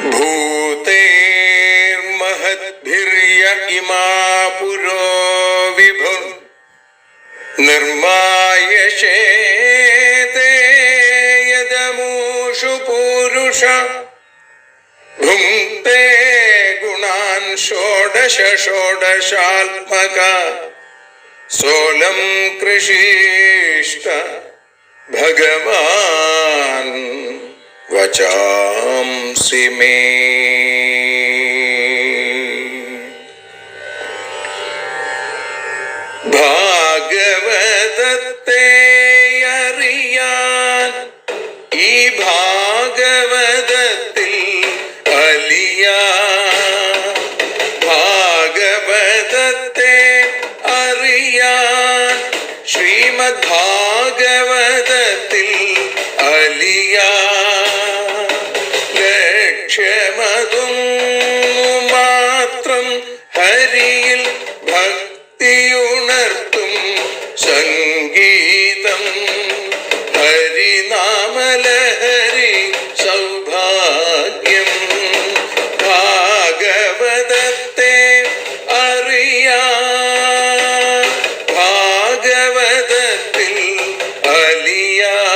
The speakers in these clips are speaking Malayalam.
भूतेर्महद्भिर्य इमा पुरो विभुः निर्मायशेते यदमूषु पूरुष भुङ्क्ते गुणान् षोडश षोडशात्मका सोऽलं कृषीष्ट भगवान् वचांसि मे। ഭാഗവതത്തെ അറിയാൻ ഈ ഭാഗവതത്തിൽ അലിയാൻ, ഭാഗവതത്തെ അറിയാൻ ശ്രീമദ് ഭാഗവതത്തിൽ അലിയാൻ, ലക്ഷ്യമതും മാത്രം ഹരിയിൽ ഭക്തിയുണർത്തും സംഗീതം ഹരിനാമലഹരി സൗഭാഗ്യം. ഭാഗവതത്തെ അറിയാൻ ഭാഗവതത്തിൽ അലിയാൻ.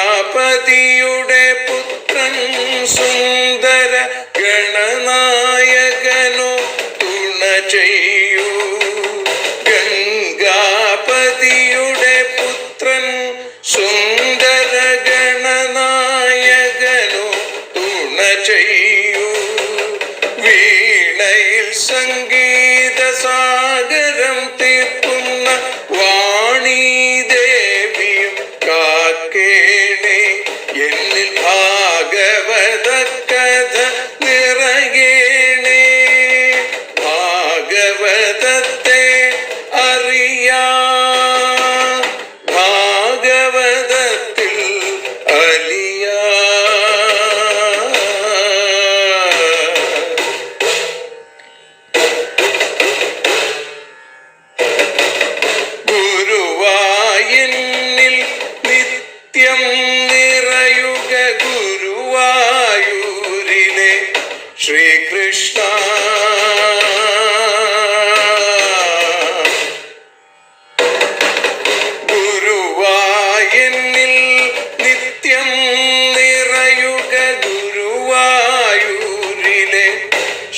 ഗംഗാപതിയുടെ പുത്രൻ സുന്ദര ഗണനായകനോ തുണ ചെയ്യൂ. ഗംഗാപതിയുടെ പുത്രൻ സുന്ദര ഗണനായകനോ തുണ ചെയ്യൂ. വീണയിൽ സംഗീത സാഗരം തീർക്കുന്ന വാണീദേവിയും കാക്കേണേ എന്നിൽ ഭാഗവത കഥ നിറയേണേ. ഭാഗവതത്തെ അറിയാൻ ഭാഗവതത്തിൽ അലിയാൻ. ഗുരുവായൂരിൽ നിത്യം നിറയുക ഗുരുവായൂരിലെ ശ്രീകൃഷ്ണ. ഗുരുവായൂരിൽ നിത്യം നിറയുക ഗുരുവായൂരിലെ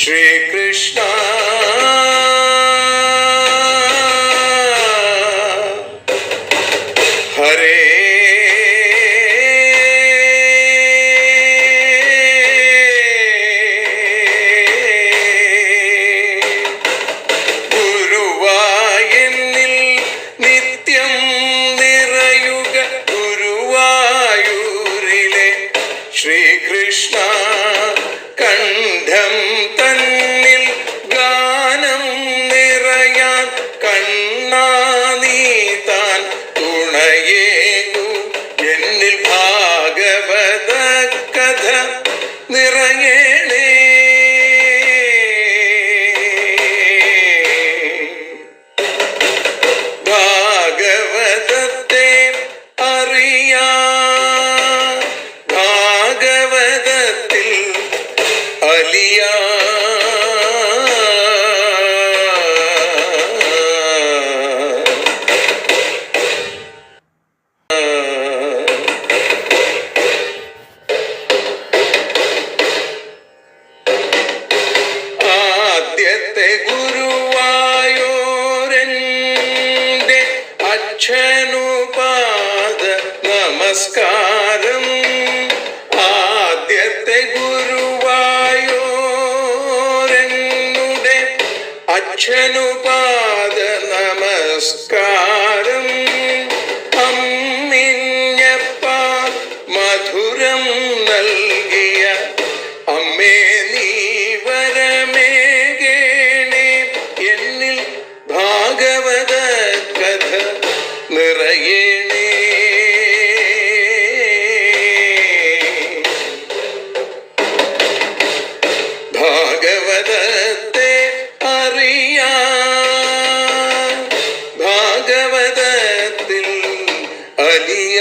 ശ്രീകൃഷ്ണ. ഹരേ ഗുരുവായൂരിൽ നിത്യം നിറയുക ഗുരുവായൂരിലെ ശ്രീകൃഷ്ണ. കണ്ഠം തന്നിൽ ഗാനം നിറയാൻ കണ്ണാ നീ താൻ തുണയേകു. എന്നിൽ ഭാഗവത കഥ നിറയേണേ. ഭാഗവതത്തെ അറിയാൻ ഭാഗവതത്തിൽ അലിയാൻ. ആദ്യത്തെ ഗുരുവായൂരന്റെ അച്ഛനുപാദ നമസ്കാരം. ആദ്യത്തെ ഗുരുവായൂരനുടെ അച്ഛനുപാദ നമസ്കാരം. അമ്മിഞ്ഞപ്പാൽ മധുരം നൽകിയ അമ്മേ നീ വരമേകേണേ. എന്നിൽ ഭാഗവത കഥ നിറയേണേ. ഭാഗവതത്തെ അലിയ.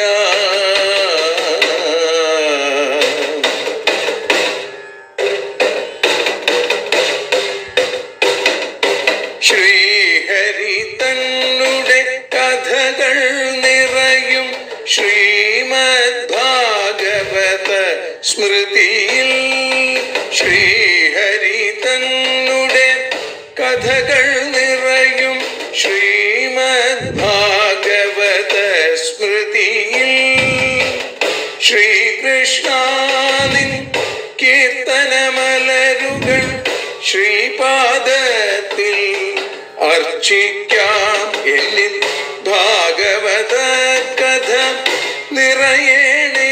ശ്രീഹരി തന്നുടെ കഥകൾ നിറയും ശ്രീമദ് ഭാഗവത സ്മൃതിയിൽ. ശ്രീഹരി തന്നുടെ കഥകൾ നിറയും ശ്രീമദ് ഭാഗവത സ്മൃതിയിൽ. ശ്രീകൃഷ്ണാനിൻ കീർത്തനമലരുകൾ ശ്രീപാദത്തിൽ അർച്ചിക്കാം. എന്നിൽ ഭാഗവത കഥ നിറയേണേ.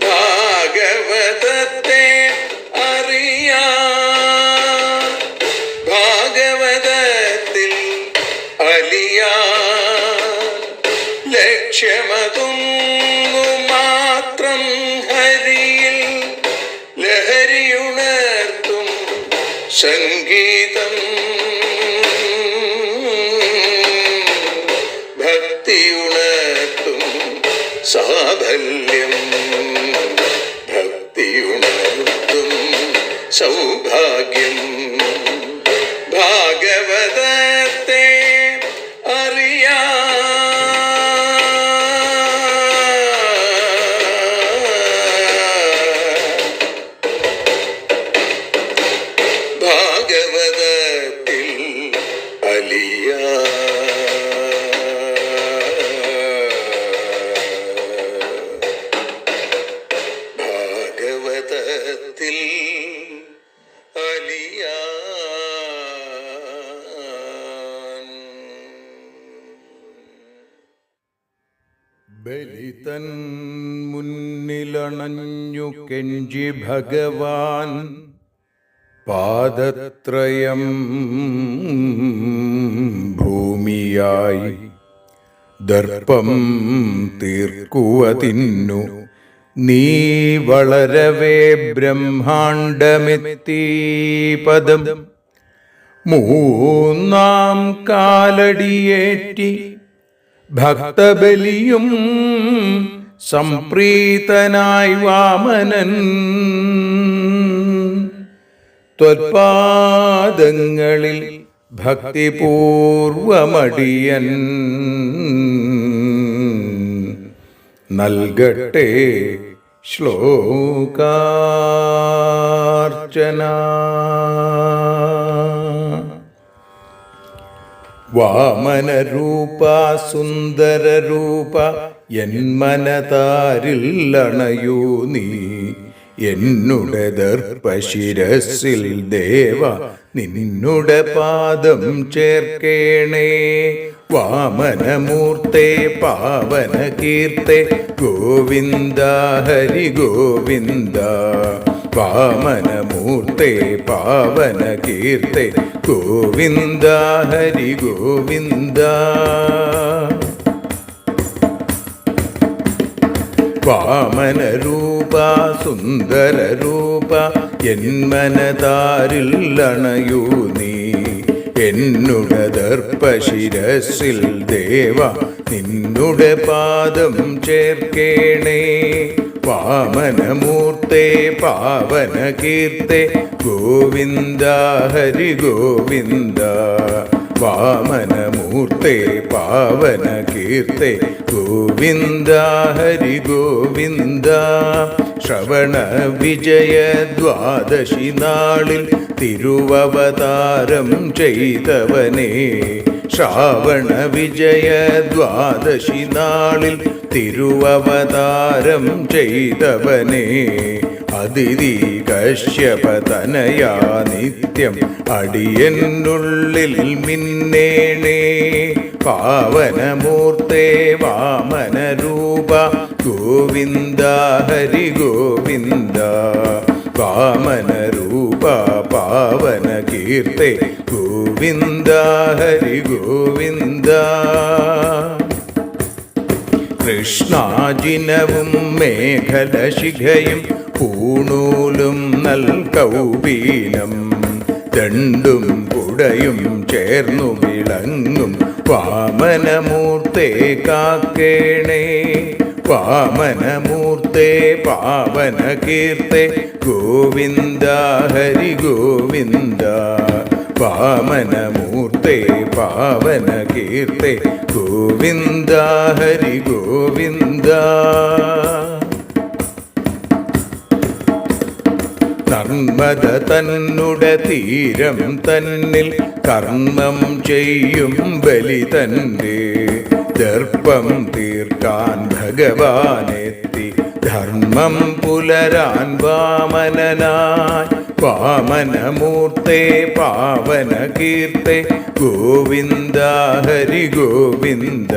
ഭാഗവതത്തെ അറിയാൻ, ഭാഗവതത്തിൽ അലിയാൻ. ലക്ഷ്യമതൊന്നു മാത്രം ഹരിയിൽ ലഹരിയുണർത്തും സംഗീതം. ഭക്തിയുണർത്തും സാഫല്യം. ഭക്തിയുണർത്തും സൗഭാഗ്യം. ഭാഗവതത്തെ അറിയാൻ, ഭാഗവതത്തിൽ അലിയാൻ. ഭാഗവതത്തിൽ അലിയാൻ. ബലിതൻ മുന്നിലണഞ്ഞു കെഞ്ചി ഭഗവാൻ പാദത്രയം ഭൂമിയായി. ദർപ്പം തീർക്കുവതിന്നു നീ വളരവേ ബ്രഹ്മാണ്ടമെത്തി പദം. മൂന്നാം കാലടിയേറ്റി ഭക്തബലിയും സംപ്രീതനായി വാമനൻ. ത്വൽപാദങ്ങളിൽ ഭക്തിപൂർവമടിയൻ നൽകട്ടെ ശ്ലോകാർച്ചന. വാമനരൂപ സുന്ദരരൂപ എന്മനതാരിൽ അണയൂ നീ. എന്നുടെ ദർപ്പശിരസിൽ ദേവ നിന്നുടെ പാദം ചേർക്കേണേ. വാമനമൂർത്തേ പാവന കീർത്തെ ഗോവിന്ദ ഹരി ഗോവിന്ദ. വാമനമൂർത്തേ പാവന കീർത്തെ ഗോവിന്ദ ഹരി ഗോവിന്ദ. വാമനരൂപ സുന്ദരരൂപ എന്മനതാരിൽ അണയൂ നീ. എന്നുടെ ദർപ്പശിരസിൽ ദേവ നിന്നുടെ പാദം ചേർക്കേണേ. വാമനമൂർത്തേ പാവന കീർത്തെ ഗോവിന്ദ ഹരി ഗോവിന്ദ. വാമനമൂർത്തേ പാവന കീർത്തെ ഗോവിന്ദ ഹരി ഗോവിന്ദ. ശ്രവണ വിജയ ദ്വാദശി നാളിൽ തിരുവവതാരം ചെയ്തവനേ. ശ്രാവണ വിജയ ദ്വാദശി നാളിൽ തിരുവവതാരം ചെയ്തവനേ. അതിഥി കശ്യപതനയാ നിത്യം അടിയനുള്ളിൽ മിന്നേണേ. പാവനമൂർത്തേ വാമനരൂപ ഗോവിന്ദ ഹരി ഗോവിന്ദ. വാമനരൂപ പാവന കീർത്തെ ഗോവിന്ദ ഹരി ഗോവിന്ദ. കൃഷ്ണാജിനവും മേഖലശിഖയും പൂണൂലും നൽകൗപീനം ദണ്ടും കുടയും ചേർന്നു വിളങ്ങും വാമനമൂർത്തേ കാക്കേണേ. വാമനമൂർത്തേ പാവനകീർത്തേ ഗോവിന്ദ ഹരി ഗോവിന്ദ. വാമനമൂർത്തേ പാവനകീർത്തേ ഗോവിന്ദ ഹരി ഗോവിന്ദ. നർമ്മദ തന്നുട തീരം തന്നിൽ കർമ്മം ചെയ്യും ബലി തന്റെ ദർപ്പം തീർക്കാൻ ഭഗവാനെത്തി ധർമ്മം പുലരാൻ വാമനനായി. വാമനമൂർത്തേ പാവനകീർത്തേ ഗോവിന്ദ ഹരി ഗോവിന്ദ.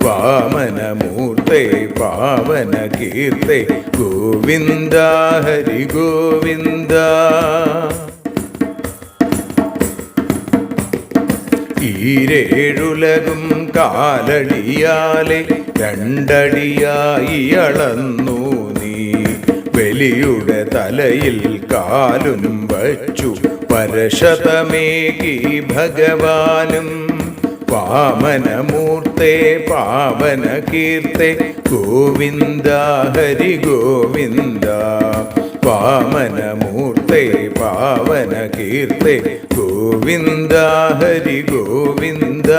വാമനമൂർത്തേ പാവനകീർത്തേ ഗോവിന്ദ ഹരി ഗോവിന്ദ. ഈരേഴുലകും കാലടിയാലെ രണ്ടടിയായി അളന്നു നീ. ബലിയുടെ തലയിൽ കാലും വച്ചു പരശതമേകി ഭഗവാനും. വാമനമൂർത്തേ പാവനകീർത്തേ ഗോവിന്ദ ഹരി ഗോവിന്ദ. വാമനമൂർത്തേ പാവനകീർത്തേ ഗോവിന്ദ ഹരി ഗോവിന്ദ.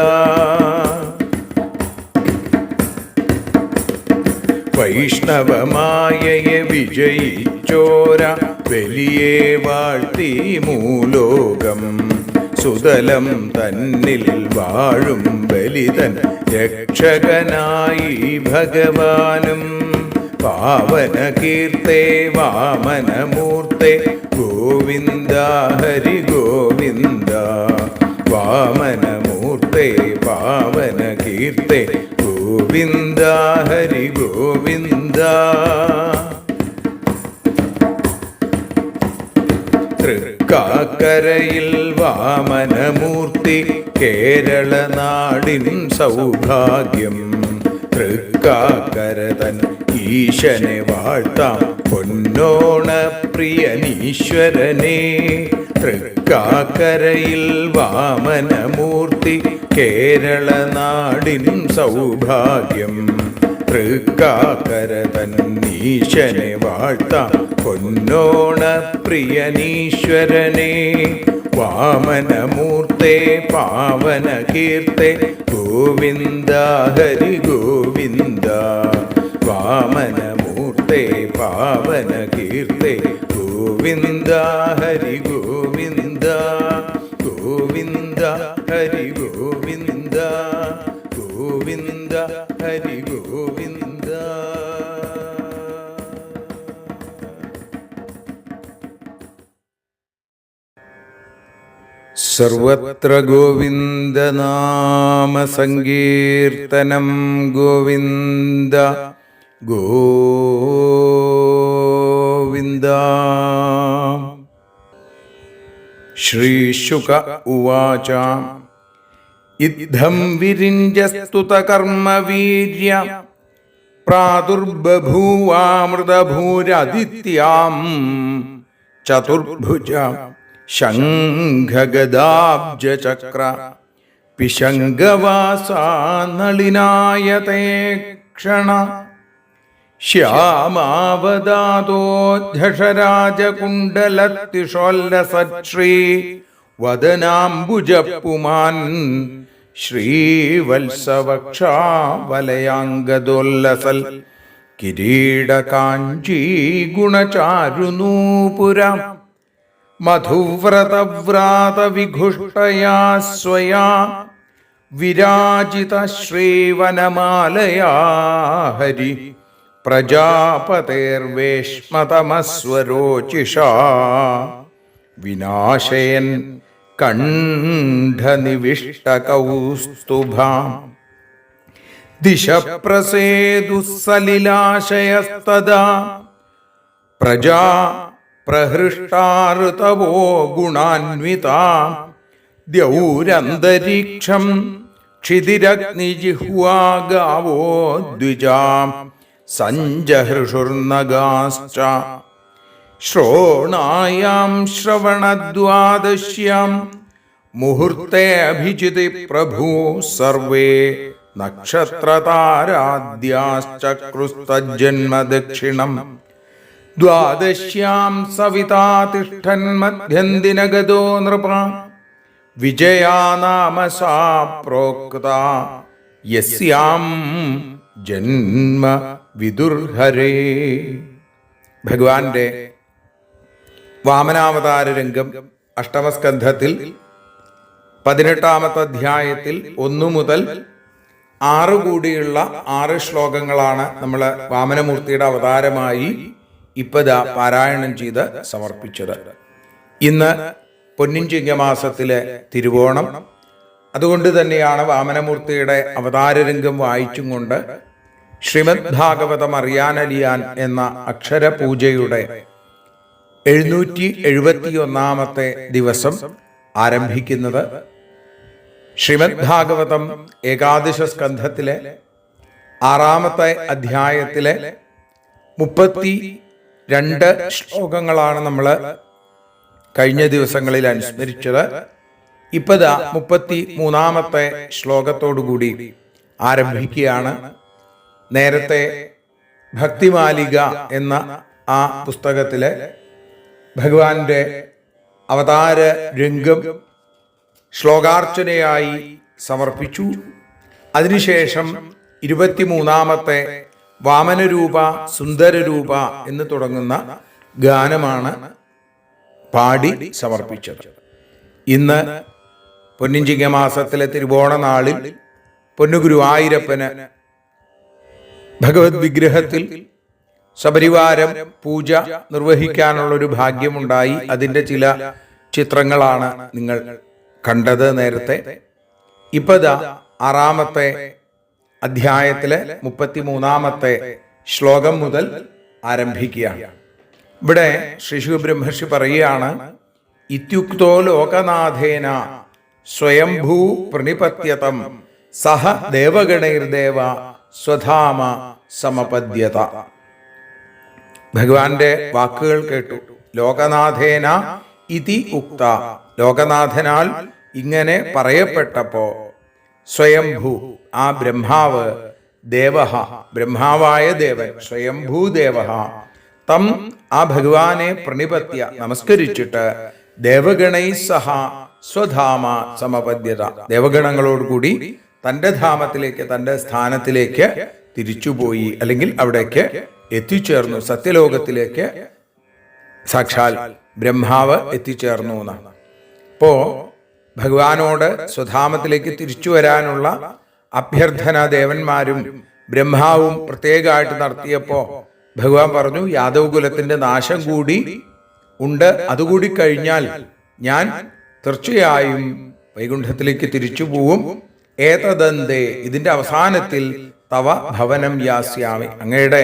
വൈഷ്ണവമായയെ വിജയിച്ചോര വലിയേ വാഴ്ത്തി മൂലോകം. സുതലം തന്നിൽ വാഴും ബലിതൻ രക്ഷകനായി ഭഗവാനും. പാവനകീർത്തേ വാമനമൂർത്തേ ഗോവിന്ദ ഹരി ഗോവിന്ദ. വാമനമൂർത്തേ പാവനകീർത്തേ ഗോവിന്ദ ഹരി ഗോവിന്ദ. തൃക്കാക്കരയിൽ വാമനമൂർത്തി കേരള നാടിൻ സൗഭാഗ്യം. തൃക്കാക്കര തൻ ഈശനെ വാഴ്ത്താം പൊന്നോണ പ്രിയനീശ്വരനെ. തൃക്കാക്കരയിൽ വാമനമൂർത്തി കേരള നാടിൻ സൗഭാഗ്യം. തൃക്കാക്കര തൻ ഈശനെ വാഴ്ത്താം പൊന്നോണ പ്രിയനീശ്വരനെ. വാമനമൂർത്തേ പാവനകീർത്തേ ഗോവിന്ദ ഹരി ഗോവിന്ദ. വാമനമൂർത്തേ പാവനകീർത്തേ ഗോവിന്ദ ഹരി ഗോവിന്ദ. ഗോവിന്ദ ഹരി ഗോവിന്ദ. ഗോവിന്ദ ഹരി ഗോവിന്ദ. സർവത്ര ഗോവിന്ദനാമസങ്കീർത്തനം. ഗോവിന്ദ ഗോവിന്ദ. ശ്രീശുക ഉവാച ഇദ്ധം വിരിഞ്ജസ്തുതകർമ്മവീര്യ പ്രാദുർബഭൂവാമൃതഭൂരദിത്യാം ചതുർഭുജ ശംഖഗദാബ്ജചക്ര പിശങ്കവാസാനളിനായതേ ക്ഷണ. ശ്യാമാവദാതോദ്ധഷരാജകുണ്ടലത്തിഷോല്ലസശ്രീ വദനാംബുജപുമാൻ ശ്രീവത്സവക്ഷാവലയാംഗദോല്ലസൽ കിരീടകാഞ്ചീ ഗുണചാരുനൂപുര മധുവ്രതവ്രാതവിഘുഷ്ടയാ സ്വയാ വിരാജിത ശ്രീവനമാലയാ ഹരി പ്രജാപതേർവേഷ്മതമസ്വരോചിഷാ വിനാശയൻ കണ്ഠനിവിഷ്ടകൗസ്തുഭാം ദിശ പ്രസേതുസലിലാശയസ്തദാ പ്രജാ പ്രഹൃഷ്ടാർതവോ ഗുണാന്വിതാ ദ്യൗരന്തരീക്ഷം ക്ഷിതിരഗ്നിജിഹ്വാ ഗാവോ ദ്വിജാം സഞ്ജഹൃഷുർനഗാശ്ച ശ്രോണായാം ശ്രവണദ്വാദശ്യാം മുഹൂർത്തേ അഭിജിതി പ്രഭു സർവേ നക്ഷത്രതാരാദ്യാശ്ചക്രുസ്തജ്ജന്മദക്ഷിണം ദ്വാദശ്യാം സവിതാ തിഷ്ഠൻ മധ്യന്തിനഗതോ നൃപ വിജയാ നാമ സാ പ്രോക്ത യസ്യാം ജന്മ വിദുർഹരേ. ഭഗവാന്റെ വാമനാവതാര രംഗം അഷ്ടമസ്കന്ധത്തിൽ 18-ാമത്തെ അധ്യായത്തിൽ 1 മുതൽ 6 കൂടിയുള്ള 6 ശ്ലോകങ്ങളാണ് നമ്മൾ വാമനമൂർത്തിയുടെ അവതാരമായി ഇപ്പതാ പാരായണം ചെയ്ത് സമർപ്പിച്ചത്. ഇന്ന് പൊന്നിൻ ചിങ്ങമാസത്തിലെ തിരുവോണം. അതുകൊണ്ട് തന്നെയാണ് വാമനമൂർത്തിയുടെ അവതാരരംഗം വായിച്ചും കൊണ്ട് ശ്രീമദ് ഭാഗവതം അറിയാനലിയാൻ എന്ന അക്ഷരപൂജയുടെ 771-ാമത്തെ ദിവസം ആരംഭിക്കുന്നത്. ശ്രീമദ് ഭാഗവതം ഏകാദശ സ്കന്ധത്തിലെ 6-ാമത്തെ അധ്യായത്തിലെ 32 ശ്ലോകങ്ങളാണ് നമ്മൾ കഴിഞ്ഞ ദിവസങ്ങളിൽ അനുസ്മരിച്ചത്. ഇപ്പതാ 33-ാമത്തെ ശ്ലോകത്തോടുകൂടി ആരംഭിക്കുകയാണ്. നേരത്തെ ഭക്തിമാലിക എന്ന ആ പുസ്തകത്തിലെ ഭഗവാന്റെ അവതാര രംഗം ശ്ലോകാർച്ചനയായി സമർപ്പിച്ചു. അതിനുശേഷം 23-ാമത്തെ വാമനരൂപ സുന്ദരരൂപ എന്ന് തുടങ്ങുന്ന ഗാനമാണ് പാടി സമർപ്പിച്ചത്. ഇന്ന് പൊന്നിൻ ചിങ്ങമാസത്തിലെ തിരുവോണ നാളിൽ പൊന്നുഗുരുവായൂരപ്പന് ഭഗവത് വിഗ്രഹത്തിൽ സപരിവാരം പൂജ നിർവഹിക്കാനുള്ളൊരു ഭാഗ്യമുണ്ടായി. അതിൻ്റെ ചില ചിത്രങ്ങളാണ് നിങ്ങൾ കണ്ടത് നേരത്തെ. ഇപ്പതാ 6-ാമത്തെ അധ്യായത്തിലെ 33-ാമത്തെ ശ്ലോകം മുതൽ ആരംഭിക്കുകയാണ്. ഇവിടെ ശ്രീ ശുബ്രഹ്മർഷി പറയുകയാണ്, ഇത്യുക്തോ ലോകനാഥേന സ്വയംഭൂ പ്രണിപത്യതം സഹ ദേവഗണൈർദേവ സ്വധാമ സമപദ്യത. ഭഗവാന്റെ വാക്കുകൾ കേട്ടു. ലോകനാഥേന ഇതി ഉക്ത, ലോകനാഥനാൽ ഇങ്ങനെ പറയപ്പെട്ടപ്പോ സ്വയംഭൂ, ആ ബ്രഹ്മാവ്, ദേവഹ, ബ്രഹ്മാവായ ദേവൻ, സ്വയംഭൂദേവഹ, തം, ആ ഭഗവാനെ പ്രണിപത്യ, നമസ്കരിച്ചിട്ട്, ദേവഗണൈ സഹ സ്വധാമ സമപദ്യത, ദേവഗണങ്ങളോടുകൂടി തൻ്റെ ധാമത്തിലേക്ക്, തൻ്റെ സ്ഥാനത്തിലേക്ക് തിരിച്ചുപോയി, അല്ലെങ്കിൽ അവിടേക്ക് എത്തിച്ചേർന്നു. സത്യലോകത്തിലേക്ക് സാക്ഷാൽ ബ്രഹ്മാവ് എത്തിച്ചേർന്നു എന്നാണ്. അപ്പോ ഭഗവാനോട് സ്വധാമത്തിലേക്ക് തിരിച്ചു വരാനുള്ള അഭ്യർത്ഥന ദേവന്മാരും ബ്രഹ്മാവും പ്രത്യേകമായിട്ട് നടത്തിയപ്പോ ഭഗവാൻ പറഞ്ഞു, യാദവ് കുലത്തിന്റെ നാശം കൂടി ഉണ്ട്, അതുകൂടി കഴിഞ്ഞാൽ ഞാൻ തീർച്ചയായും വൈകുണ്ഠത്തിലേക്ക് തിരിച്ചു പോവും. ഏതദന്തേ, ഇതിന്റെ അവസാനത്തിൽ തവ ഭവനം യാസ്യാമി, അങ്ങയുടെ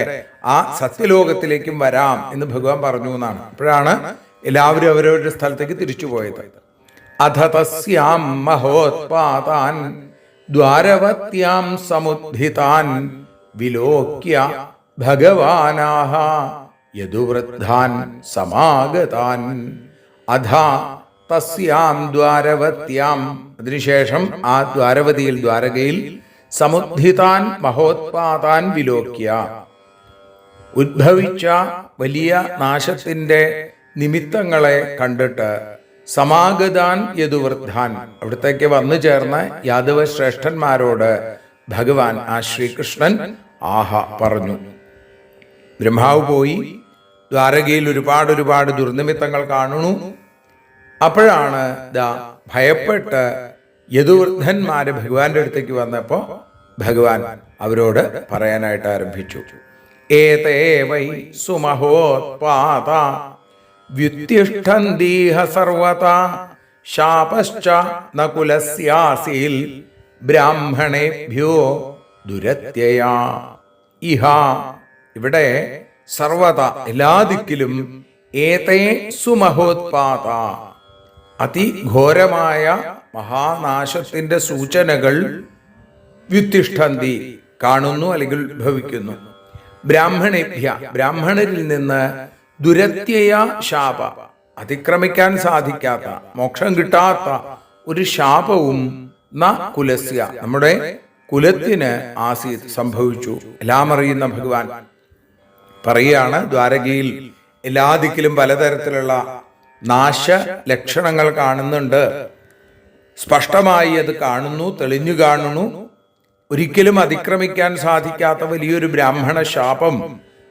ആ സത്യലോകത്തിലേക്കും വരാം എന്ന് ഭഗവാൻ പറഞ്ഞു എന്നാണ്. അപ്പോഴാണ് എല്ലാവരും അവരവരുടെ സ്ഥലത്തേക്ക് തിരിച്ചു പോയത്. അധ തസ്യാം മഹോത്പാതാൻ ദ്വാരവത്യാം സമുദ്ധിതാൻ വിലോക്യ ഭഗവാനാഹ യദുവൃദ്ധാൻ സമാഗതാൻ. അധ തസ്യാം ദ്വാരവത്യാം, അതിനുശേഷം ആ ദ്വാരവതിയിൽ, ദ്വാരകയിൽ, സമുദ്ധിതാൻ മഹോത്പാതാൻ വിലോക്യ, ഉദ്ഭവിച്ച വലിയ നാശത്തിന്റെ നിമിത്തങ്ങളെ കണ്ടിട്ട്, സമാഗതാൻ യദുവൃദ്ധാൻ, അവിടത്തേക്ക് വന്നു ചേർന്ന യാദവ ശ്രേഷ്ഠന്മാരോട് ഭഗവാൻ, ആ ശ്രീകൃഷ്ണൻ ആഹ പറഞ്ഞു. ബ്രഹ്മാവ് പോയി ദ്വാരകയിൽ ഒരുപാട് ദുർനിമിത്തങ്ങൾ കാണുന്നു. അപ്പോഴാണ് ഭയപ്പെട്ട് യദുവൃദ്ധന്മാര് ഭഗവാന്റെ അടുത്തേക്ക് വന്നപ്പോ ഭഗവാൻ അവരോട് പറയാനായിട്ട് ആരംഭിച്ചു. ഏതേ വൈ സുമഹോത്പാത വ്യുത്തിഷ്ഠന്തീഹ സർവതാ ശാപശ്ച നകുലസ്യാസീൽ ബ്രാഹ്മണേഭ്യോ ദുരത്യയാ. ഇഹ, ഇവിടെ സർവത, എല്ലാ ദിക്കിലും, ഏതേ സുമഹോത്പാത, അതിഘോരമായ മഹാനാശത്തിന്റെ സൂചനകൾ വ്യുത്തിഷ്ഠന്തി, കാണുന്നു അല്ലെങ്കിൽ ഉത്ഭവിക്കുന്നു. ബ്രാഹ്മണേഭ്യ, ബ്രാഹ്മണരിൽ നിന്ന്, ദുരത്യയ ശാപ, അതിക്രമിക്കാൻ സാധിക്കാത്ത, മോക്ഷം കിട്ടാത്ത ഒരു ശാപവും ന കുലസ്യ നമ്മുടെ കുലത്തിന് ആസീത് സംഭവിച്ചു. എല്ലാം അറിയുന്ന ഭഗവാൻ പറയുകയാണ്, ദ്വാരകയിൽ എല്ലാ ദിക്കിലും പലതരത്തിലുള്ള നാശ ലക്ഷണങ്ങൾ കാണുന്നുണ്ട്. സ്പഷ്ടമായി അത് കാണുന്നു, തെളിഞ്ഞു കാണുന്നു. ഒരിക്കലും അതിക്രമിക്കാൻ സാധിക്കാത്ത വലിയൊരു ബ്രാഹ്മണ ശാപം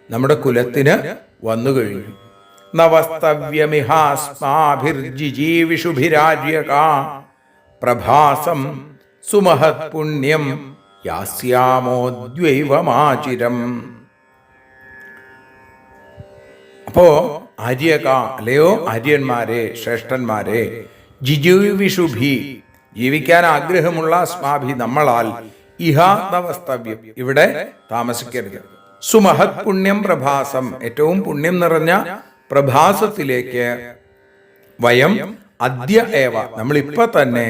നമ്മുടെ കുലത്തിന് വന്നു കഴിഞ്ഞു. നവസ്തവ്യമിഹാസ്മാഭിർജിജീവിഷുഭിരാജ്യക പ്രഭാസം സുമഹത് പുണ്യം യാസ്യാമോദ്വൈവമാചിരം. അപ്പോ ആര്യക, അല്ലയോ ആര്യന്മാരെ, ശ്രേഷ്ഠന്മാരെ, ജിജീവിഷുഭി, ജീവിക്കാൻ ആഗ്രഹമുള്ള അസ്മാഭി, നമ്മളാൽ, ഇഹ നവസ്തവ്യം, ഇവിടെ താമസിക്കരുത്. സുമഹത് പുണ്യം പ്രഭാസം, ഏറ്റവും പുണ്യം നിറഞ്ഞ പ്രഭാസത്തിലേക്ക് വയം അദ്യ ഏവ, നമ്മളിപ്പോ തന്നെ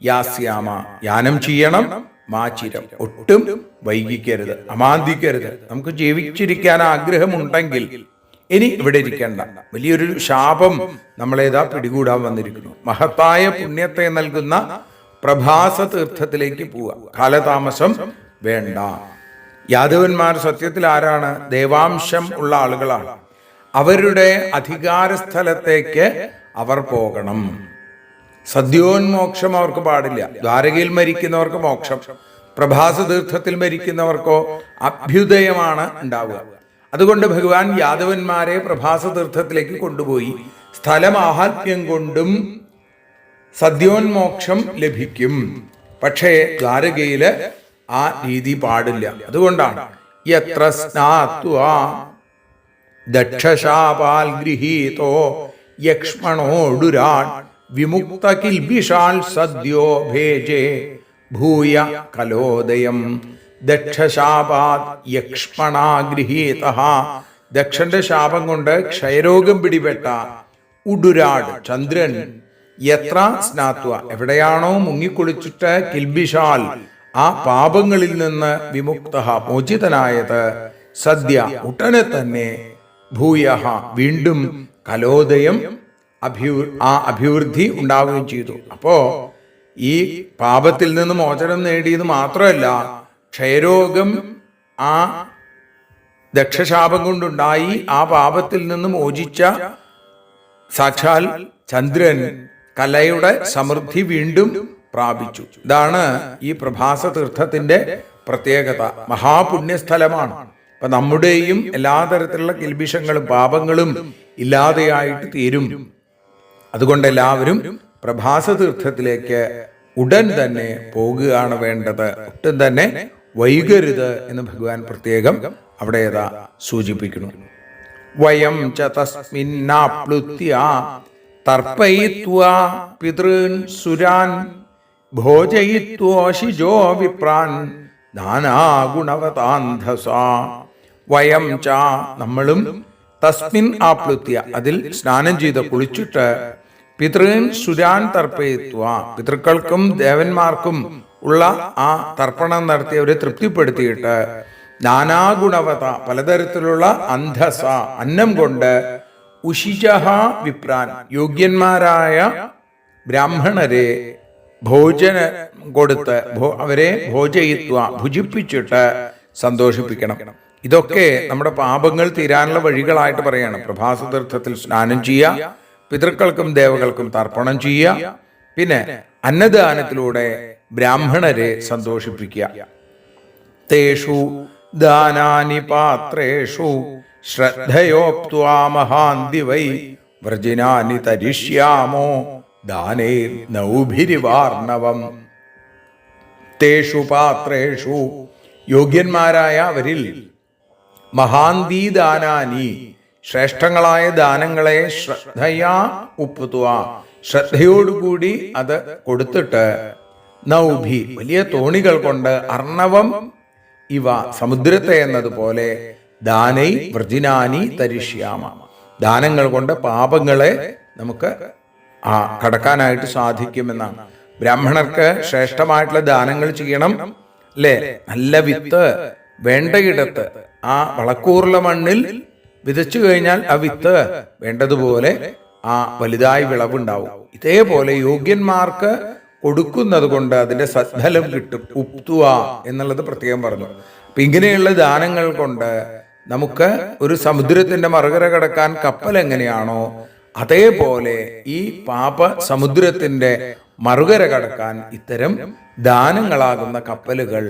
യാസ്യാമ, യാനം ചെയ്യണം, മാചിരം, ഒട്ടും വൈകിക്കരുത്, അമാന്തിക്കരുത്. നമുക്ക് ജീവിച്ചിരിക്കാൻ ആഗ്രഹമുണ്ടെങ്കിൽ ഇനി ഇവിടെ ഇരിക്കേണ്ട. വലിയൊരു ശാപം നമ്മളേതാ പിടികൂടാൻ വന്നിരിക്കുന്നു. മഹത്തായ പുണ്യത്തെ നൽകുന്ന പ്രഭാസ തീർത്ഥത്തിലേക്ക് പോവുക, കാലതാമസം വേണ്ട. യാദവന്മാർ സത്യത്തിൽ ആരാണ്? ദേവാംശം ഉള്ള ആളുകളാണ്. അവരുടെ അധികാര സ്ഥലത്തേക്ക് അവർ പോകണം. സദ്യോന്മോക്ഷം അവർക്ക് പാടില്ല. ദ്വാരകയിൽ മരിക്കുന്നവർക്ക് മോക്ഷം, പ്രഭാസ തീർത്ഥത്തിൽ മരിക്കുന്നവർക്കോ അഭ്യുദയമാണ് ഉണ്ടാവുക. അതുകൊണ്ട് ഭഗവാൻ യാദവന്മാരെ പ്രഭാസ തീർത്ഥത്തിലേക്ക് കൊണ്ടുപോയി. സ്ഥലമാഹാത്മ്യം കൊണ്ടും സദ്യോന്മോക്ഷം ലഭിക്കും. പക്ഷേ ദ്വാരകയില് ആ രീതി പാടില്ല. അതുകൊണ്ടാണ് യത്ര സ്നാത്വാ ദക്ഷശാപാൽ ഗൃഹീതോ യക്ഷ്മണോടുരാട് വിമുക്ത കിൽബിഷാൽ സദ്യോ ഭേജേ ഭൂയ കലോദയം. ദക്ഷശാപാത് യക്ഷ്മണാ ഗൃഹീതഃ, ദക്ഷന്റെ ശാപം കൊണ്ട് ക്ഷയരോഗം പിടിപെട്ട ഉടുരാട് ചന്ദ്രൻ, യത്ര സ്നാത്വ, എവിടെയാണോ മുങ്ങിക്കുളിച്ചിട്ട് കിൽബിഷാൽ ആ പാപങ്ങളിൽ നിന്ന് വിമുക്ത മോചിതനായത്, സദ്യ ഉടനെ തന്നെ, ഭൂയഃ വീണ്ടും കലോദയം ആ അഭിവൃദ്ധി ഉണ്ടാവുകയും ചെയ്തു. അപ്പോ ഈ പാപത്തിൽ നിന്ന് മോചനം നേടിയത് മാത്രമല്ല, ക്ഷയരോഗം ആ ദക്ഷശാപം കൊണ്ടുണ്ടായി ആ പാപത്തിൽ നിന്ന് മോചിച്ച സാക്ഷാൽ ചന്ദ്രൻ കലയുടെ സമൃദ്ധി വീണ്ടും പ്രാപിച്ചു. ഇതാണ് ഈ പ്രഭാസ തീർത്ഥത്തിന്റെ പ്രത്യേകത. മഹാപുണ്യസ്ഥലമാണ്. അപ്പൊ നമ്മുടെയും എല്ലാ തരത്തിലുള്ള കിൽബിഷങ്ങളും പാപങ്ങളും ഇല്ലാതെയായിട്ട് തീരും. അതുകൊണ്ട് എല്ലാവരും പ്രഭാസ തീർത്ഥത്തിലേക്ക് ഉടൻ തന്നെ പോകുകയാണ് വേണ്ടത്. ഒട്ടും തന്നെ വൈകരുത് എന്ന് ഭഗവാൻ പ്രത്യേകം അവിടെ സൂചിപ്പിക്കുന്നു. വയം ച തസ്മിന്നാപ്ലുത്യ തർപ്പയിത്വാ പിതൃൻ സുരാൻ ഭോജയിത്വോഷിജോ വിപ്രാൻ നാനാഗുണവതാന്ധസാ. വയം ച നമ്മളും, തസ്മിൻ ആപ്ലുത്യ അതിൽ സ്നാനം ചെയ്ത് കുളിച്ചിട്ട്, പിതൃൻ സുരാൻ തർപ്പയിത്വ പിതൃക്കൾക്കും ദേവന്മാർക്കും ഉള്ള ആ തർപ്പണം നടത്തി അവരെ തൃപ്തിപ്പെടുത്തിയിട്ട്, നാനാഗുണവത പലതരത്തിലുള്ള അന്ധസ അന്നം കൊണ്ട്, ഉഷിജഹ വിപ്രാൻ യോഗ്യന്മാരായ ബ്രാഹ്മണരെ ഭോജന കൊടുത്ത് അവരെ ഭോജയിത്വ ഭുജിപ്പിച്ചിട്ട് സന്തോഷിപ്പിക്കണം. ഇതൊക്കെ നമ്മുടെ പാപങ്ങൾ തീരാനുള്ള വഴികളായിട്ട് പറയാണ്. പ്രഭാസ തീർത്ഥത്തിൽ സ്നാനം ചെയ്യുക, പിതൃക്കൾക്കും ദേവകൾക്കും തർപ്പണം ചെയ്യുക, പിന്നെ അന്നദാനത്തിലൂടെ ബ്രാഹ്മണരെ സന്തോഷിപ്പിക്കുക. തേഷു ദാനാനി പാത്രേഷു ശ്രദ്ധയോപ്ത്വാ മഹാന്തി വൈ വ്രജിനാനി തരിഷ്യാമോ ദാനേ നൗഭിരിവാർണവം. തേഷു പാത്രേഷു യോഗ്യന്മാരായ അവരിൽ, മഹാന്തി ദാനാനി ശ്രേഷ്ഠങ്ങളായ ദാനങ്ങളെ ശ്രദ്ധയാ ഉപ്പുത്വ ശ്രദ്ധയോടുകൂടി അത് കൊടുത്തിട്ട്, നൗഭി വലിയ തോണികൾ കൊണ്ട്, അർണവം ഇവ സമുദ്രത്തെ എന്നതുപോലെ, ദാനൈ വ്രജിനാനി തരിഷ്യാമ ദാനങ്ങൾ കൊണ്ട് പാപങ്ങളെ നമുക്ക് കടക്കാനായിട്ട് സാധിക്കുമെന്നാണ്. ബ്രാഹ്മണർക്ക് ശ്രേഷ്ഠമായിട്ടുള്ള ദാനങ്ങൾ ചെയ്യണം, അല്ലേ? നല്ല വിത്ത് വേണ്ടയിടത്ത് ആ വളക്കൂറുള്ള മണ്ണിൽ വിതച്ചു കഴിഞ്ഞാൽ ആ വിത്ത് വേണ്ടതുപോലെ ആ വലുതായി വിളവുണ്ടാവും. ഇതേപോലെ യോഗ്യന്മാർക്ക് കൊടുക്കുന്നത് കൊണ്ട് അതിന്റെ സദ്ഫലം കിട്ടും. ഉപ്തുവ എന്നുള്ളത് പ്രത്യേകം പറഞ്ഞു. അപ്പൊ ഇങ്ങനെയുള്ള ദാനങ്ങൾ കൊണ്ട് നമുക്ക് ഒരു സമുദ്രത്തിന്റെ മറുകര കടക്കാൻ കപ്പൽ എങ്ങനെയാണോ, അതേപോലെ ഈ പാപ സമുദ്രത്തിന്റെ മറുകര കടക്കാൻ ഇത്തരം ദാനങ്ങളാകുന്ന കപ്പലുകൾ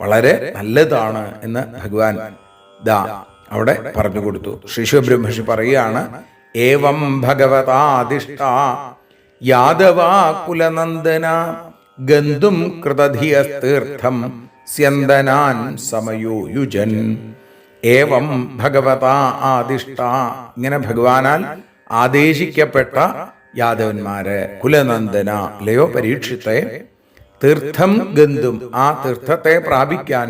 വളരെ നല്ലതാണ് എന്ന് ഭഗവാൻ അവിടെ പറഞ്ഞു കൊടുത്തു. ശ്രീ ശിവബ്രഹ്മർഷി പറയുകയാണ്, ഏവം ഭഗവതാദിഷ്ട യാദവാ കുലനന്ദന ഗന്ധും കൃതധിയസ്തീർത്ഥം സ്യന്ദനാൻ സമയോയുജൻ. ഏവം ഭഗവതാ ആദിഷ്ട, ഇങ്ങനെ ഭഗവാനാൽ ആദേശിക്കപ്പെട്ട യാദവന്മാര്, കുലനന്ദന ലയോ പരീക്ഷിത്തെ, തീർത്ഥം ഗന്ധും ആ തീർത്ഥത്തെ പ്രാപിക്കാൻ,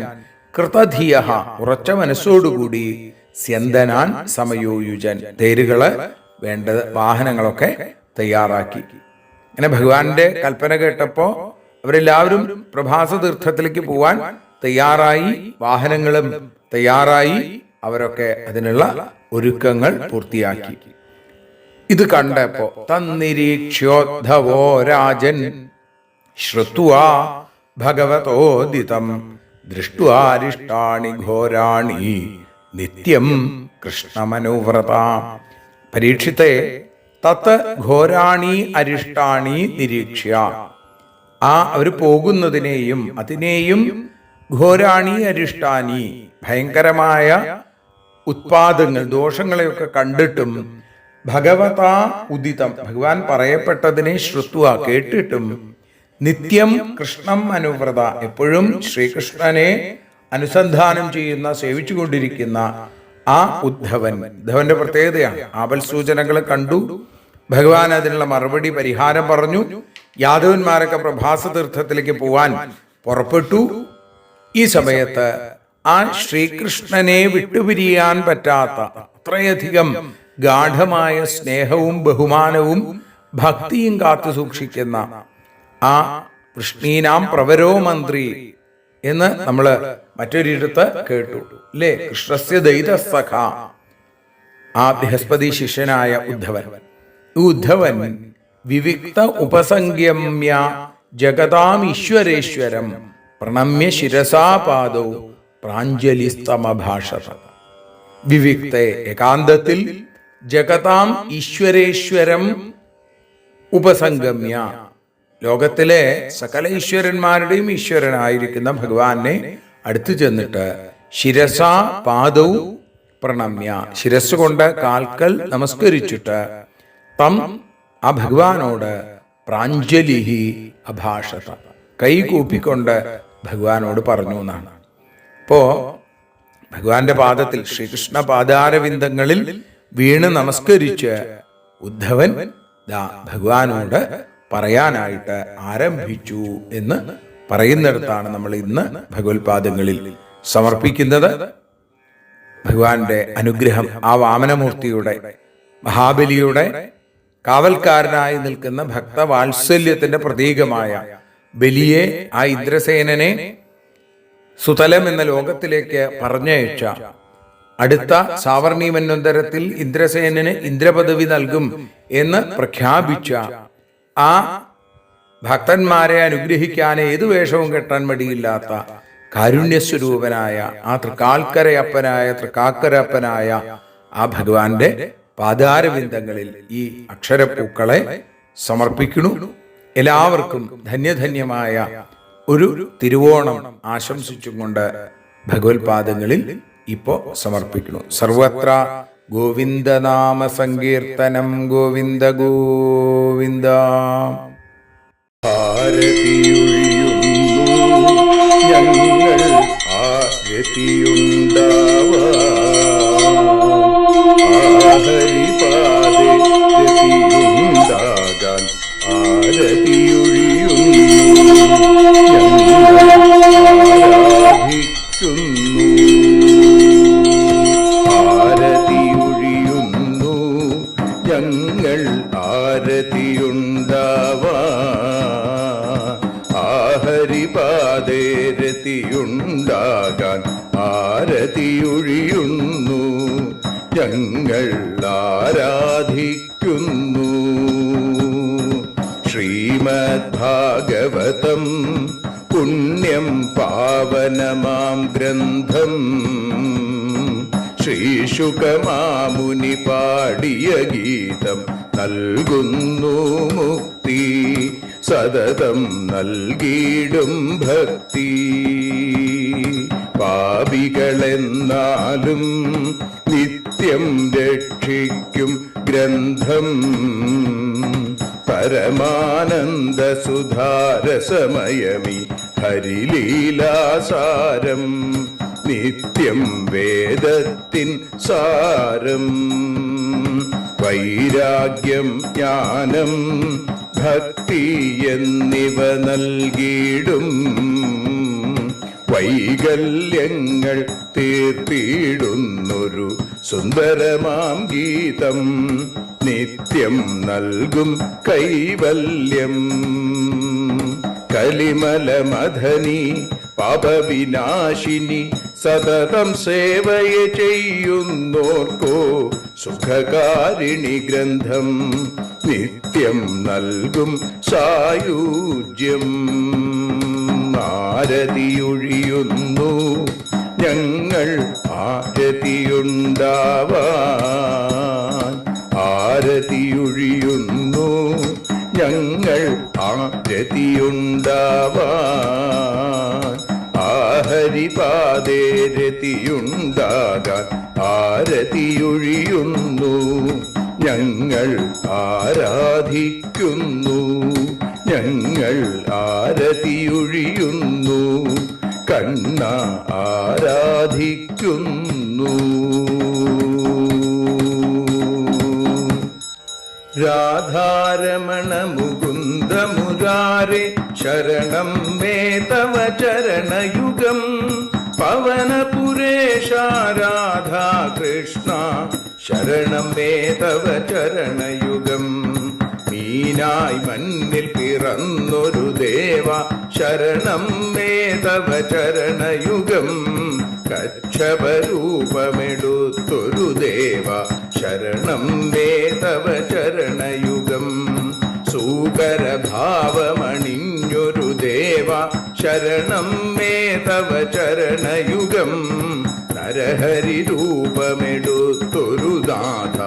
കൃതധിയ ഉറച്ച മനസ്സോടുകൂടി, സ്യന്ദനാൻ സമയോയുജൻ തേരുകള് വേണ്ട വാഹനങ്ങളൊക്കെ തയ്യാറാക്കി. അങ്ങനെ ഭഗവാന്റെ കൽപ്പന കേട്ടപ്പോ അവരെല്ലാവരും പ്രഭാസ തീർത്ഥത്തിലേക്ക് പോവാൻ തയ്യാറായി, വാഹനങ്ങളും തയ്യാറായി, അവരൊക്കെ അതിനുള്ള ഒരുക്കങ്ങൾ പൂർത്തിയാക്കി. ഇത് കണ്ടപ്പോ തന്നിരീക്ഷ്യോദ്ധവോ രാജൻ ശ്രുത്വാ ഭഗവതോദിതം ദൃഷ്ട്വാരിഷ്ടാണി ഘോരാണി നിത്യം കൃഷ്ണമനുവ്രത. പരീക്ഷിത്തെ തത്ത് ഘോരാണി അരിഷ്ടാണി നിരീക്ഷ്യ, ആ അവർ പോകുന്നതിനെയും അതിനെയും ഘോരാണി അരിഷ്ടാനി ഭയങ്കരമായ ഉത്പാദങ്ങൾ ദോഷങ്ങളെയൊക്കെ കണ്ടിട്ടും, ഭഗവതാ ഉദിതം ഭഗവാൻ പറയപ്പെട്ടതിനെ ശ്രുത്വ കേട്ടിട്ടും, നിത്യം കൃഷ്ണം അനുവ്രത എപ്പോഴും ശ്രീകൃഷ്ണനെ അനുസന്ധാനം ചെയ്യുന്ന സേവിച്ചുകൊണ്ടിരിക്കുന്ന ആ ഉദ്ധവന്റെ പ്രത്യേകതയാണ്. ആപൽ സൂചനകൾ കണ്ടു, ഭഗവാൻ അതിനുള്ള മറുപടി പരിഹാരം പറഞ്ഞു. യാദവന്മാരൊക്കെ പ്രഭാസ തീർത്ഥത്തിലേക്ക് പോവാൻ പുറപ്പെട്ടു. ഈ സമയത്ത് ആ ശ്രീകൃഷ്ണനെ വിട്ടുപിരിയാൻ പറ്റാത്ത അത്രയധികം ഗാഠമായ സ്നേഹവും ബഹുമാനവും ഭക്തിയും കാത്തു സൂക്ഷിക്കുന്ന ആ കൃഷ്ണീനാം പ്രവരോ മന്ത്രി എന്ന് നമ്മൾ മറ്റൊരിടത്ത് കേട്ടു അല്ലേ? കൃഷ്ണസ്യ ദൈതസഖ, ആ ബൃഹസ്പതി ശിഷ്യനായ ഉദ്ധവൻ. ഈ ഉദ്ധവൻ വിവിക്ത ഉപസംഗമ്യ ജഗതാം ഈശ്വരേശ്വരം പ്രണമ്യ ശിരസാപാദൗ പ്രാഞ്ജലിസ്തമഭാഷത. വിവിക്തെ ഏകാന്തത്തിൽ ജഗതാം ഈശ്വരേശ്വരം ഉപസംഗമ്യ, ലോകത്തിലെ സകല ഈശ്വരന്മാരുടെയും ഈശ്വരനായിരിക്കുന്ന ഭഗവാനെ അടുത്തു ചെന്നിട്ട് ശിരസാ പാദൗ പ്രണമ്യ, ശിരസ് കൊണ്ട് കാൽക്കൽ നമസ്കരിച്ചിട്ട്, തം ആ ഭഗവാനോട് പ്രാഞ്ജലിഹി അഭാഷത കൈകൂപ്പിക്കൊണ്ട് ഭഗവാനോട് പറഞ്ഞു എന്നാണ്. അപ്പോ ഭഗവാന്റെ പാദത്തിൽ ശ്രീകൃഷ്ണ പാദാരവിന്ദങ്ങളിൽ വീണ് നമസ്കരിച്ച് ഉദ്ധവൻ ഭഗവാനോട് പറയാനായിട്ട് ആരംഭിച്ചു എന്ന് പറയുന്നിടത്താണ് നമ്മൾ ഇന്ന് ഭഗവത്പാദങ്ങളിൽ സമർപ്പിക്കുന്നത്. ഭഗവാന്റെ അനുഗ്രഹം ആ വാമനമൂർത്തിയുടെ മഹാബലിയുടെ കാവൽക്കാരനായി നിൽക്കുന്ന ഭക്തവാത്സല്യത്തിന്റെ പ്രതീകമായ ബലിയെ, ആ ഇന്ദ്രസേനനെ സുതലം എന്ന ലോകത്തിലേക്ക് പറഞ്ഞയച്ച, അടുത്ത സാവർണി മന്വന്തരത്തിൽ ഇന്ദ്രസേനന് ഇന്ദ്രപദവി നൽകും എന്ന് പ്രഖ്യാപിച്ച ആ ഭക്തന്മാരെ അനുഗ്രഹിക്കാൻ ഏതു വേഷവും കെട്ടാൻ മടിയില്ലാത്ത കാരുണ്യസ്വരൂപനായ ആ തൃക്കാക്കരയപ്പനായ ആ ഭഗവാന്റെ പാദാരവിന്ദങ്ങളിൽ ഈ അക്ഷരപ്പൂക്കളെ സമർപ്പിക്കുന്നു. എല്ലാവർക്കും ധന്യധന്യമായ ഒരു തിരുവോണം ആശംസിച്ചുകൊണ്ട് ഭഗവത്പാദങ്ങളിൽ ഇപ്പോ സമർപ്പിക്കുന്നു. സർവത്ര ഗോവിന്ദനാമ സങ്കീർത്തനം ഗോവിന്ദ ഗോവിന്ദ. ഞങ്ങൾ ഹരിപാദേ രതിയുണ്ടാകാൻ ആരതിയൊഴിയുന്നു ഞങ്ങൾ ആരതിയുണ്ടാവാൻ ഹരിപാദേ രതിയുണ്ടാകാൻ ആരതിയൊഴിയുന്നു ഞങ്ങൾ ആരാധിക്കുന്നു. ശ്രീമ ശ്രീമദ്ഭാഗവതം പുണ്യം പാവനമാം ഗ്രന്ഥം ശ്രീശുകമാമുനി പാടിയ ഗീതം നൽകുന്നു മുക്തി സതതം നൽകിയിടും ഭക്തി. പാപികളെന്നാലും നിത്യം രക്ഷിക്കും ഗ്രന്ഥം പരമാനന്ദ സുധാരസമയമി ഹരിലീലാസാരം നിത്യം വേദത്തിൻ സാരം. വൈരാഗ്യം ജ്ഞാനം ഭക്തി എന്നിവ നൽകിയിടും വൈകല്യങ്ങൾ തീർത്തിടുന്നൊരു സുന്ദരമാം ഗീതം നിത്യം നൽകും കൈവല്യം. കലിമലമഥനി പാപവിനാശിനി സതതം സേവയെ ചെയ്യുന്നോർക്കോ സുഖകാരിണി ഗ്രന്ഥം നിത്യം നൽകും സായുജ്യം. ആരതിയൊഴിയുന്നു ഞങ്ങൾ ആരതിയുണ്ടാവാൻ, ആരതിയൊഴിയുന്നു ഞങ്ങൾ ആരതിയുണ്ടാവാൻ. ആഹരിപാദേ രതിയുണ്ടാകാൻ ആരതിയൊഴിയുന്നു ഞങ്ങൾ ആരാധിക്കുന്നു, ഞങ്ങൾ ആരതിയൊഴിയുന്നു കണ്ണ ആരാധിക്കുന്നു. രാധാരമണ മുകുന്ദ മുരാരെ ശരണം മേ തവ ചരണയുഗം. പവനപുരേശ രാധാ കൃഷ്ണ ശരണം മേ തവ ചരണയുഗം. മീനായി മണ്ണിൽ പിറന്നൊരു ദേവ ശരണം മേ തവ ചരണയുഗം. കച്ഛപരൂപമെടുത്തൊരു ദേവ ശരണം മേ തവ ചരണയുഗം. സൂകരഭാവമണിഞ്ഞൊരു ദേവ ശരണം മേ തവ ചരണയുഗം. നരഹരി രൂപമെടുത്തൊരു നാഥ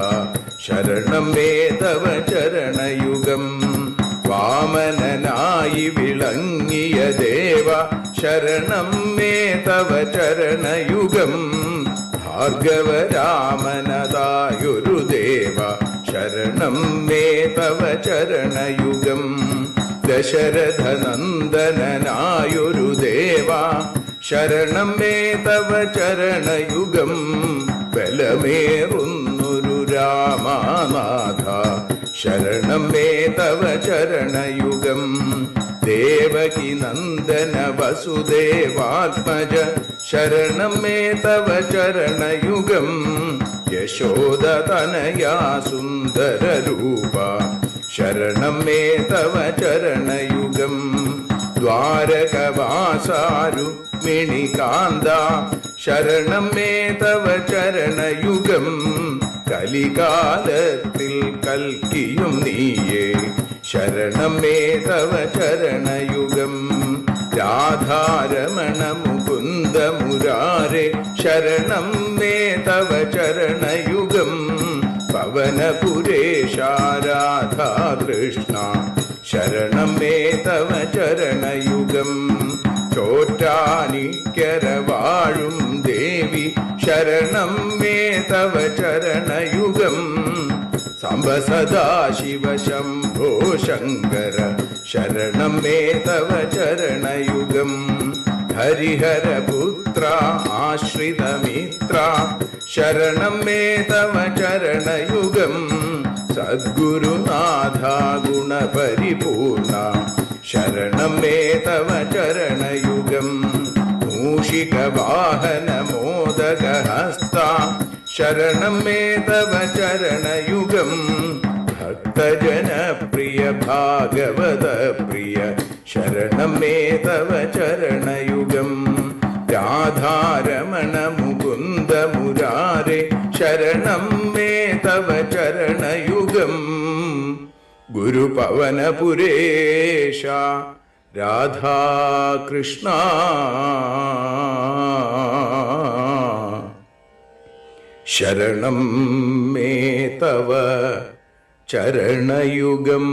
ശരണം മേ തവ ചരണയുഗം. വാമനനായി വിളങ്ങിയ ദേവ ശരണം മേ തവ ചരണയുഗം. ഭാർഗവരാമനതായൊരു ദേവ ശരണം മേ തവ ചരണയുഗം. ദശരഥനന്ദനായൊരു ദേവ ശരണം മേ തവ ചരണയുഗം. ബലമേറുന്നൊരു രാമനാഥ ശരണം മേ തവ ചരണയുഗം. ദേവകി നന്ദന വസുദേവാത്മജ ശരണം മേ തവ ചരണയുഗം. യശോദതനയാ സുന്ദര രൂപ ശരണം മേ തവ ചരണയുഗം. ദ്വാരകവാസാരുക്മിണികാന്ത ശരണം മേ തവ ചരണയുഗം. കലികാലത്തിൽ കൽക്കിയും നീയേ ശരണം മേ തവ ചരണയുഗം. രാധാരമണ മുകുന്ദ മുരാരെ ശരണം മേ തവ ചരണയുഗം. പവനപുരേശ രാധാ കൃഷ്ണ ശരണം മേ തവ ചരണയുഗം. ചോറ്റാനിക്കര വാഴും ദേവി ശരണം മേ തവ ചരണയുഗം. സാംബ സദാശിവ ശംഭോ ശങ്കര ശരണം മേ തവ ചരണയുഗം. ഹരിഹരപുത്ര ആശ്രിതമിത്ര ശരണം മേ തവ ചരണയുഗം. സദ്ഗുരുനാഥ ഗുണപരിപൂർണ ശരണം മേ തവ ചരണയുഗം. മൂഷിക വാഹന മോദകഹസ്ത ശരണം മേ തവ ചരണയുഗം. ഭക്തജനപ്രിയ ഭാഗവത പ്രിയ ശരണം മേ തവ ചരണയുഗം. രാധാരമണ മുകുന്ദ മുരാരെ ശരണം മേ തവ ചരണയുഗം. ഗുരുപവനപുരേശ രാധാകൃഷ്ണ ശരണം മേ തവ ചരണയുഗം.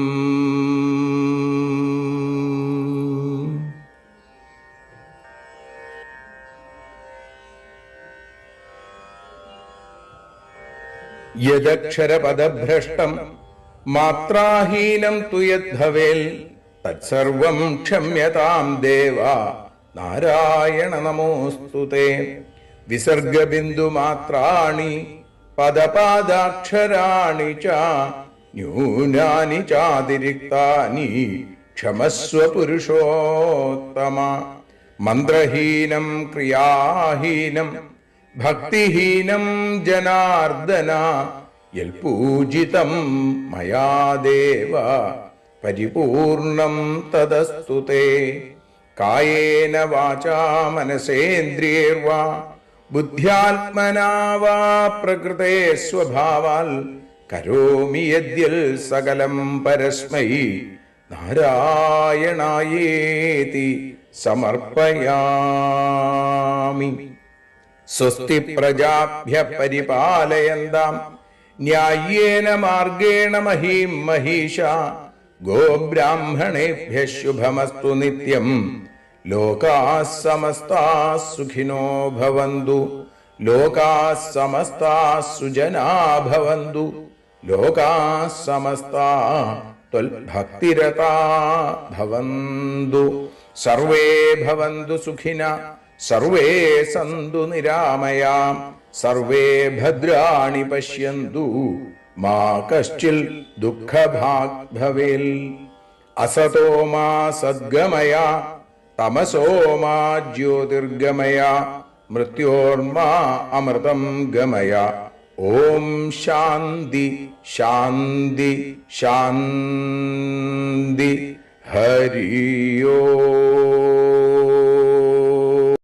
യദക്ഷരപദഭ്രഷ്ടം മാത്രാഹീനം തു യദ്ഭവേൽ തത്സർവം ക്ഷമ്യതാം ദേവ നാരായണ നമോസ്തുതേ. വിസർഗബിന്ദുമാത്രാണി പദപാദാക്ഷരാണി ച ന്യൂനാനി ചാതിരിക്താനി ക്ഷമസ്വ പുരുഷോത്തമ. മന്ത്രഹീനം ക്രിയാഹീനം ഭക്തിഹീനം ജനാർദ്ദന യൽപൂജിതം മയാ ദേവ പരിപൂർണം തദസ്തു തേ. കായേന വാചാ മനസേന്ദ്രിയൈർവാ ബുദ്ധ്യാത്മനാ വാ പ്രകൃതേ സ്വഭാവാൽ കരോമി യദ്യൽ സകലം പരസ്മൈ നാരായണായേതി സമർപ്പയാമി. സ്വസ്തി പ്രജാഭ്യഃ പരിപാലയന്താം ന്യായേന മാർഗേണ മഹീം മഹീഷാ. ഗോബ്രാഹ്മണേഭ്യഃ ശുഭമസ്തു നിത്യം. ലോകാഃ സമസ്താഃ സുഖിനോ ഭവന്തു. ലോകാഃ സമസ്താഃ സുജനാ ഭവന്തു. ലോകാഃ സമസ്താഃ ത്വൽഭക്തിരതാ ഭവന്തു. സർവേ ഭവന്തു സുഖിനഃ സർവേ സന്തു നിരാമയാം. സർവേ ഭദ്രാണി പശ്യന്തു മാ കശ്ചിൽ ദുഃഖഭാഗ് ഭവേൽ. അസതോ മാ സദ്ഗമയ തമസോ മാ ജ്യോതിർഗമയ മൃത്യോർമാ അമൃതം ഗമയ. ഓം ശാന്തി ശാന്തി ശാന്തി. ഹരി ഓം.